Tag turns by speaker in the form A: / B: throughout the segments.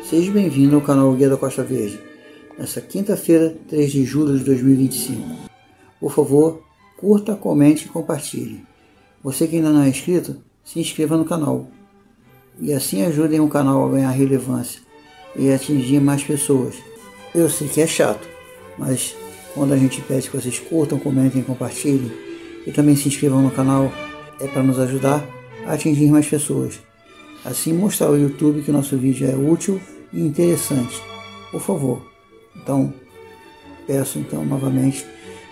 A: Seja bem-vindo ao canal Guia da Costa Verde, nessa quinta-feira, 3 de julho de 2025. Por favor, curta, comente e compartilhe. Você que ainda não é inscrito, se inscreva no canal. E assim ajudem o canal a ganhar relevância e atingir mais pessoas. Eu sei que é chato, mas quando a gente pede que vocês curtam, comentem e compartilhem, e também se inscrevam no canal, é para nos ajudar a atingir mais pessoas. Assim mostrar ao YouTube que o nosso vídeo é útil e interessante. Por favor. Então, peço novamente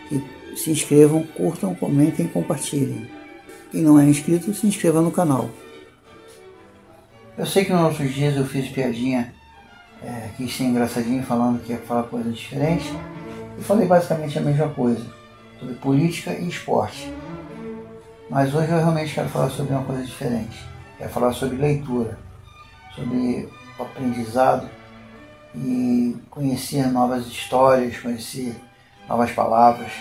A: que se inscrevam, curtam, comentem e compartilhem. Quem não é inscrito, se inscreva no canal. Eu sei que nos outros dias eu fiz piadinha, quis ser engraçadinho falando que ia falar coisas diferentes. E falei basicamente a mesma coisa, sobre política e esporte. Mas hoje eu realmente quero falar sobre uma coisa diferente. Quero falar sobre leitura, sobre o aprendizado e conhecer novas histórias, conhecer novas palavras.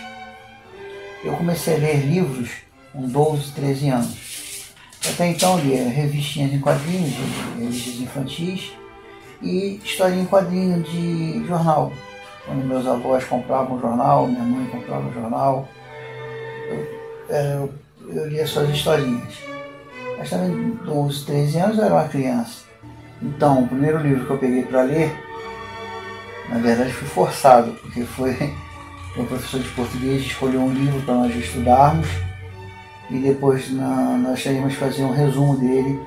A: Eu comecei a ler livros com 12, 13 anos. Até então eu lia revistinhas em quadrinhos, revistas infantis e história em quadrinho de jornal. Quando meus avós compravam jornal, minha mãe comprava jornal, eu lia suas historinhas. Mas também, 12, 13 anos, eu era uma criança. Então, o primeiro livro que eu peguei para ler, na verdade, fui forçado, porque foi o professor de português escolheu um livro para nós estudarmos e depois nós teríamos que fazer um resumo dele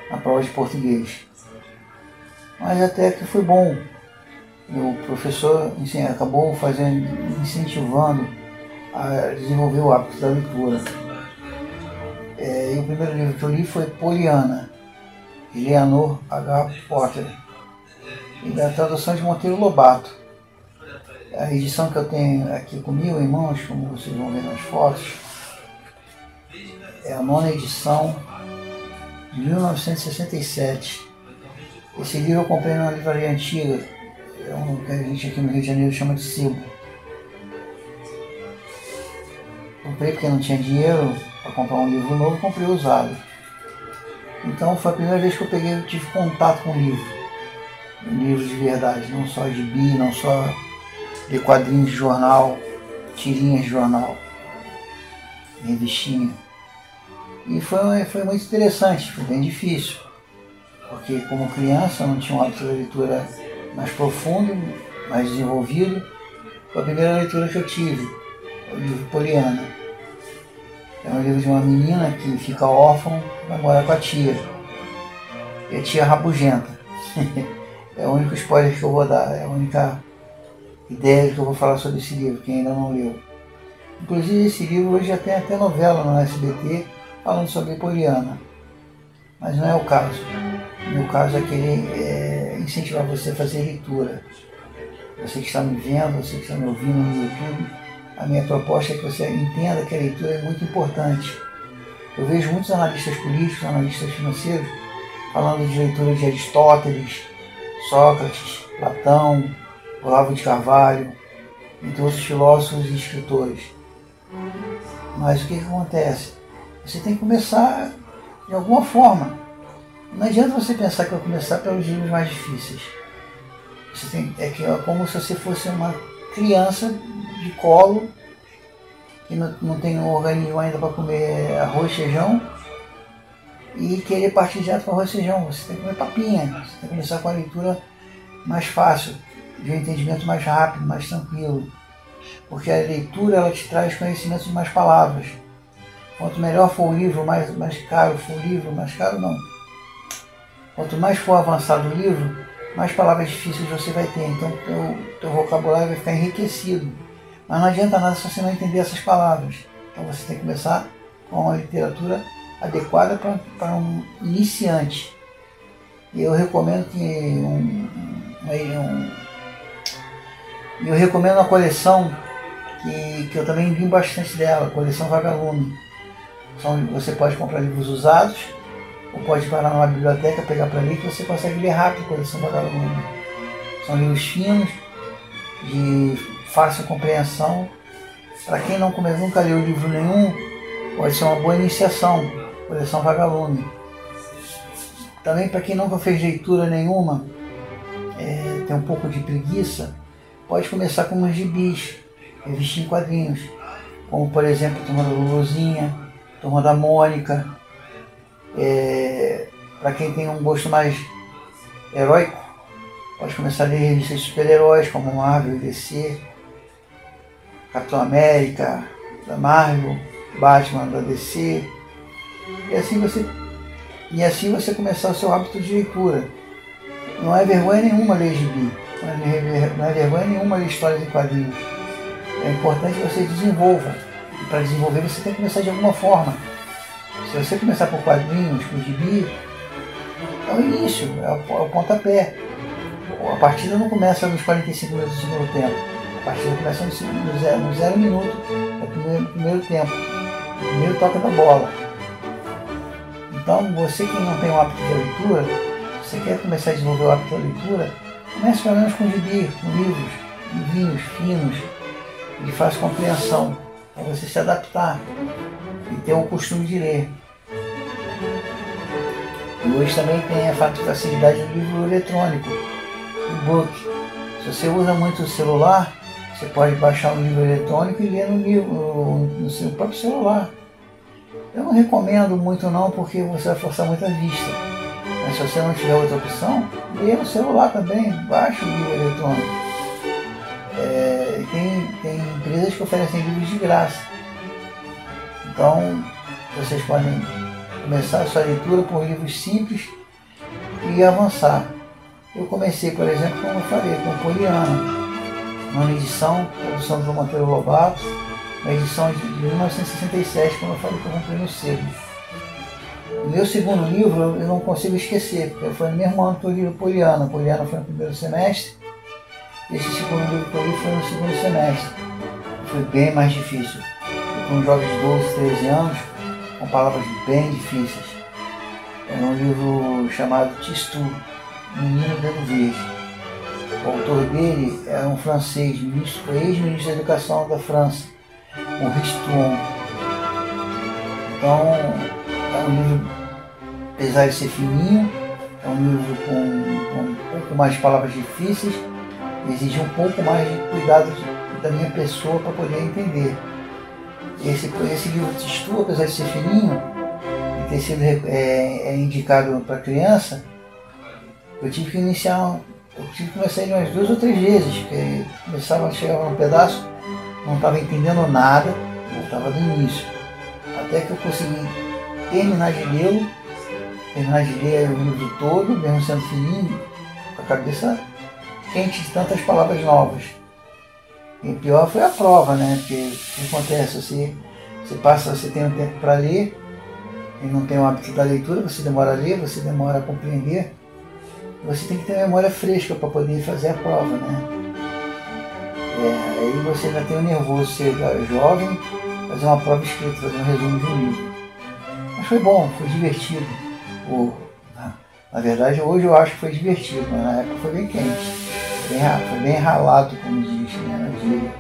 A: na prova de português. Mas até que foi bom. O professor acabou incentivando a desenvolver o hábito da leitura. E o primeiro livro que eu li foi Poliana, de Leonor H. Potter, e da tradução de Monteiro Lobato. A edição que eu tenho aqui comigo em mãos, como vocês vão ver nas fotos, é a 9ª edição de 1967. Esse livro eu comprei numa livraria antiga, que a gente aqui no Rio de Janeiro chama de sebo. Comprei porque não tinha dinheiro para comprar um livro novo, comprei usado. Então foi a primeira vez que eu tive contato com um livro de verdade, não só de gibi, não só de quadrinhos de jornal, tirinhas de jornal, revistinha. E foi muito interessante, foi bem difícil, porque como criança eu não tinha um hábito de leitura mais profundo, mais desenvolvido. Foi a primeira leitura que eu tive, o livro Poliana. É um livro de uma menina que fica órfã, vai morar com a tia. E a tia rabugenta. É o único spoiler que eu vou dar, é a única ideia que eu vou falar sobre esse livro, quem ainda não leu. Inclusive esse livro hoje já tem até novela no SBT falando sobre Poliana. Mas não é o caso. O meu caso é querer incentivar você a fazer leitura. Você que está me vendo, você que está me ouvindo no YouTube, a minha proposta é que você entenda que a leitura é muito importante. Eu vejo muitos analistas políticos, analistas financeiros, falando de leitura de Aristóteles, Sócrates, Platão, Olavo de Carvalho, entre outros filósofos e escritores. Mas o que acontece? Você tem que começar de alguma forma. Não adianta você pensar que vai começar pelos livros mais difíceis. É como se você fosse uma criança de colo que não tem um organismo ainda para comer arroz e feijão e querer partir direto para arroz e feijão. Você tem que comer papinha, você tem que começar com a leitura mais fácil, de um entendimento mais rápido, mais tranquilo. Porque a leitura ela te traz conhecimento de mais palavras. Quanto melhor for o livro, mais caro for o livro, mais caro não. Quanto mais for avançado o livro, mais palavras difíceis você vai ter. Então o teu vocabulário vai ficar enriquecido. Mas não adianta nada se você não entender essas palavras. Então você tem que começar com uma literatura adequada para um iniciante. E eu recomendo eu recomendo uma coleção que eu também li bastante dela, a coleção Vagalume. Você pode comprar livros usados, ou pode parar numa biblioteca, pegar para ler, que você consegue ler rápido a coleção Vagalume. São livros finos, de fácil compreensão. Para quem nunca leu livro nenhum, pode ser uma boa iniciação, coleção Vagalume. Também para quem nunca fez leitura nenhuma, tem um pouco de preguiça, pode começar com uns gibis, revistinha em quadrinhos, como por exemplo a Turma da Luluzinha, Turma da Mônica. Para quem tem um gosto mais heróico, pode começar a ler revistas de super-heróis como Marvel e DC, Capitão América da Marvel, Batman da DC, e assim você começar o seu hábito de leitura. Não é vergonha nenhuma ler gibi, não é vergonha nenhuma ler histórias em quadrinhos. É importante que você desenvolva, e para desenvolver você tem que começar de alguma forma. Se você começar por quadrinhos, por gibi, é o início, é o pontapé. A partida não começa nos 45 minutos do segundo tempo, a partida começa no zero minuto, é o primeiro tempo, o primeiro toque da bola. Então, você que não tem o hábito de leitura, se você quer começar a desenvolver o hábito da leitura, comece pelo menos com gibi, com livrinhos finos, de fácil compreensão, para você se adaptar e ter o costume de ler. E hoje também tem a facilidade do livro eletrônico, e-book. Se você usa muito o celular, você pode baixar um livro eletrônico e ler no seu próprio celular. Eu não recomendo muito não, porque você vai forçar muito a vista. Mas se você não tiver outra opção, lê no celular também, baixa o livro eletrônico. Tem empresas que oferecem livros de graça. Então, vocês podem começar a sua leitura por livros simples e avançar. Eu comecei, por exemplo, como eu falei, com Poliana, uma edição, produção do Monteiro Lobato, uma edição de 1967, como eu falei que eu comprei no sebo. O meu segundo livro eu não consigo esquecer, porque foi no mesmo ano que eu li Poliana. Poliana foi no primeiro semestre, e esse segundo livro que eu li foi no segundo semestre. Foi bem mais difícil. Com jovens de 12, 13 anos, com palavras bem difíceis. Era um livro chamado Tistu, Menino Dedo Verde. O autor dele era um francês, ex-ministro da Educação da França, o Riston. Então, é um livro, apesar de ser fininho, é um livro com um pouco mais de palavras difíceis, exige um pouco mais de cuidado da minha pessoa para poder entender. Esse livro Tistu, apesar de ser fininho e ter sido indicado para criança, eu tive que começar ele umas 2 ou 3 vezes, porque chegava num pedaço, não estava entendendo nada, voltava do início. Até que eu consegui terminar de ler o livro todo, mesmo sendo fininho, com a cabeça quente de tantas palavras novas. E o pior foi a prova, né? Porque o que acontece? Você tem um tempo para ler, e não tem o hábito da leitura, você demora a ler, você demora a compreender. Você tem que ter memória fresca para poder fazer a prova, né? Aí você ainda tem o nervoso, ser jovem, fazer uma prova escrita, fazer um resumo de um livro. Mas foi bom, foi divertido. Na verdade, hoje eu acho que foi divertido, mas na época foi bem quente. Foi bem ralado, como diz, né, na gíria.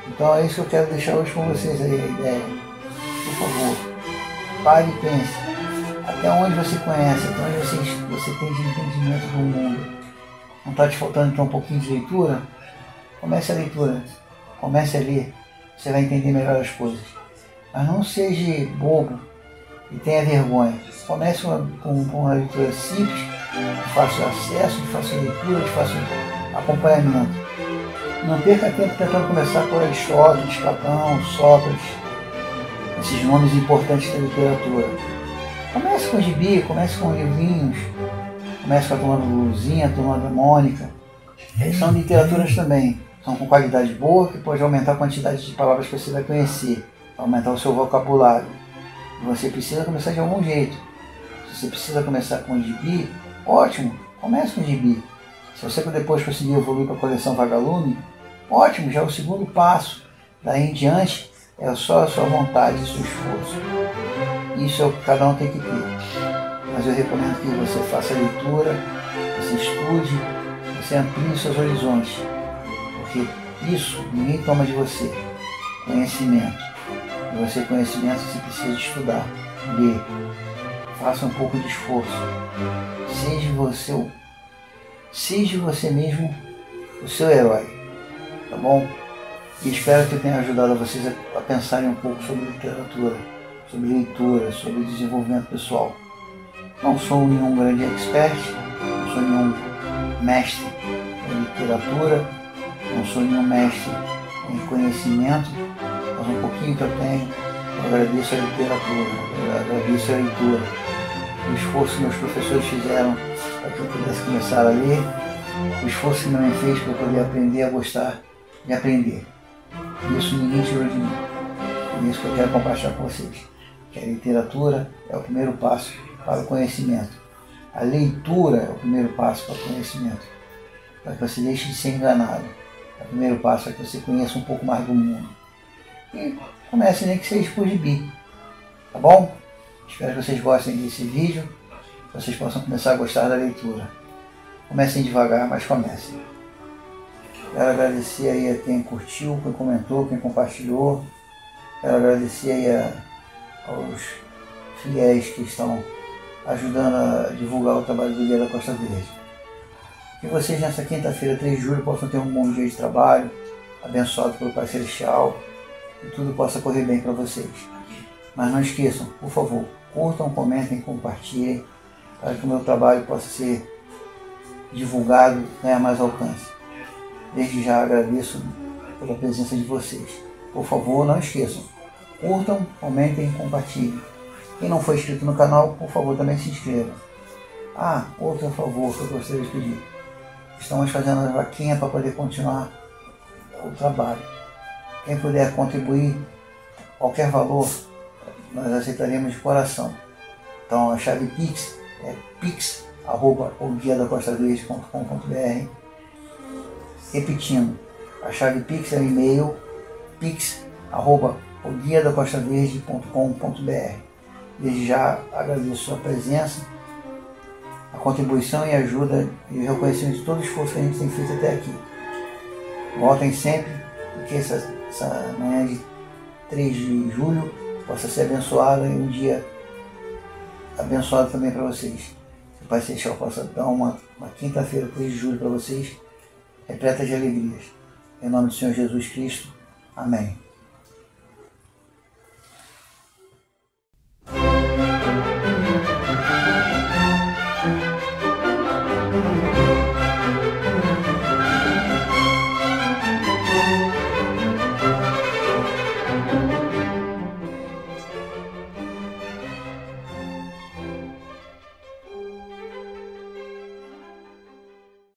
A: Então é isso que eu quero deixar hoje com vocês aí, a ideia. Por favor, pare e pense. Até onde você conhece, até onde você tem de entendimento do mundo. Não está te faltando então um pouquinho de leitura? Comece a leitura, comece a ler, você vai entender melhor as coisas. Mas não seja bobo e tenha vergonha. Comece com uma leitura simples, de fácil acesso, de fácil leitura, de fácil acompanhamento. Não perca tempo tentando começar por Aristóteles, Platão, Sócrates, esses nomes importantes da literatura. Comece com gibi, comece com livrinhos, comece com a Turma da Luluzinha, a Turma da Mônica. São literaturas também, são com qualidade boa, que pode aumentar a quantidade de palavras que você vai conhecer, aumentar o seu vocabulário. E você precisa começar de algum jeito. Se você precisa começar com gibi, ótimo, comece com gibi. Se você depois conseguir evoluir para a coleção Vagalume, ótimo, já é o segundo passo. Daí em diante, é só a sua vontade, o seu esforço. Isso é o que cada um tem que ter. Mas eu recomendo que você faça a leitura, você estude, você amplie os seus horizontes. Porque isso ninguém toma de você. Conhecimento. E você, conhecimento, você precisa estudar, ler. Faça um pouco de esforço. Seja você Seja você mesmo o seu herói, tá bom? E espero que eu tenha ajudado vocês a pensarem um pouco sobre literatura, sobre leitura, sobre desenvolvimento pessoal. Não sou nenhum grande expert, não sou nenhum mestre em literatura, não sou nenhum mestre em conhecimento, mas um pouquinho que eu tenho, eu agradeço a literatura, eu agradeço a leitura, o esforço que meus professores fizeram para que eu pudesse começar a ler, o esforço que minha mãe fez para eu poder aprender a gostar de aprender. Isso ninguém tirou de mim. É isso que eu quero compartilhar com vocês. Que a literatura é o primeiro passo para o conhecimento. A leitura é o primeiro passo para o conhecimento. Para que você deixe de ser enganado. É o primeiro passo para que você conheça um pouco mais do mundo. E comece nem que seja por gibi. Tá bom? Espero que vocês gostem desse vídeo. Que vocês possam começar a gostar da leitura. Comecem devagar, mas comecem. Quero agradecer aí a quem curtiu, quem comentou, quem compartilhou. Quero agradecer aí aos fiéis que estão ajudando a divulgar o trabalho do Guia da Costa Verde. Que vocês nessa quinta-feira, 3 de julho, possam ter um bom dia de trabalho, abençoado pelo Pai Celestial, e tudo possa correr bem para vocês. Mas não esqueçam, por favor, curtam, comentem, compartilhem, para que o meu trabalho possa ser divulgado e ganhar mais alcance. Desde já agradeço pela presença de vocês. Por favor, não esqueçam, curtam, comentem e compartilhem. Quem não for inscrito no canal, por favor, também se inscreva. Outro favor que eu gostaria de pedir. Estamos fazendo a vaquinha para poder continuar o trabalho. Quem puder contribuir, qualquer valor, nós aceitaremos de coração. Então a chave Pix é pix@oguiadacostaverde.com.br. Repetindo, a chave Pix é o e-mail pix@oguiadacostaverde.com.br. Desde já agradeço a sua presença, a contribuição e a ajuda e o reconhecimento de todo o esforço que a gente tem feito até aqui. Voltem sempre, porque essa manhã de 3 de julho possa ser abençoada e um dia abençoado também para vocês. Que o Pai Celestial possa dar uma quinta-feira, 3 de julho para vocês, repleta de alegrias. Em nome do Senhor Jesus Cristo. Amém.